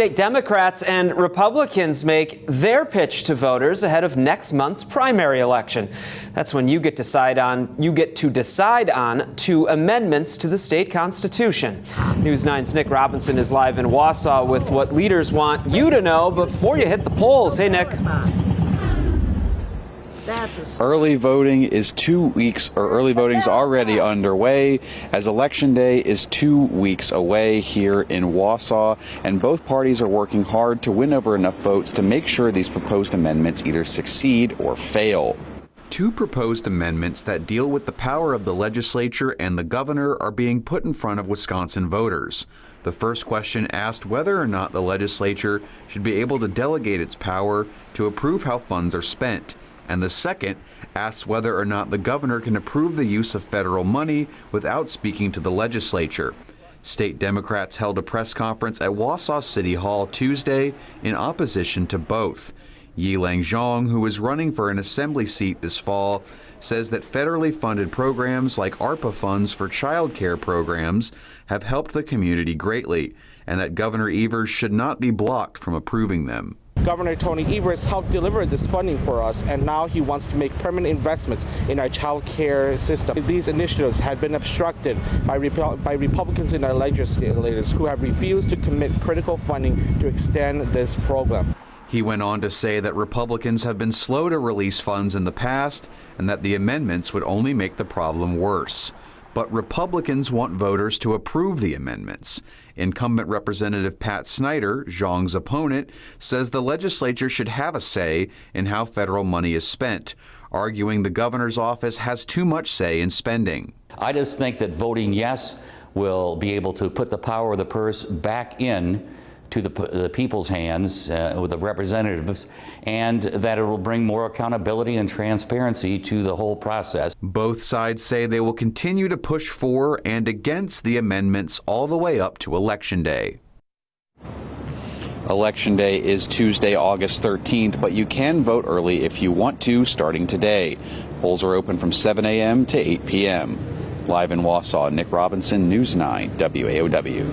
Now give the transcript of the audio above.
State Democrats and Republicans make their pitch to voters ahead of next month's primary election. That's when you get to decide on 2 amendments to the state constitution. News 9's Nick Robinson is live in Wausau with what leaders want you to know before you hit the polls. Hey, Nick. Early voting is early voting's already underway as Election Day is 2 weeks away here in Wausau, and both parties are working hard to win over enough votes to make sure these proposed amendments either succeed or fail. 2 proposed amendments that deal with the power of the legislature and the governor are being put in front of Wisconsin voters. The first question asked whether or not the legislature should be able to delegate its power to approve how funds are spent. And the second asks whether or not the governor can approve the use of federal money without speaking to the legislature. State Democrats held a press conference at Wausau City Hall Tuesday in opposition to both. Yi-Lang Zhang, who is running for an assembly seat this fall, says that federally funded programs like ARPA funds for child care programs have helped the community greatly, and that Governor Evers should not be blocked from approving them. Governor Tony Evers helped deliver this funding for us, and now he wants to make permanent investments in our child care system. These initiatives had been obstructed by Republicans in our legislators who have refused to commit critical funding to extend this program. He went on to say that Republicans have been slow to release funds in the past and that the amendments would only make the problem worse. But Republicans want voters to approve the amendments. Incumbent Representative Pat Snyder, Zhang's opponent, says the legislature should have a say in how federal money is spent, arguing the governor's office has too much say in spending. I just think that voting yes will be able to put the power of the purse back in to the people's hands with the representatives, and that it will bring more accountability and transparency to the whole process. Both sides say they will continue to push for and against the amendments all the way up to Election Day. Election Day is Tuesday, August 13th, but you can vote early if you want to, starting today. Polls are open from 7 a.m. to 8 p.m. Live in Wausau, Nick Robinson, News 9, WAOW.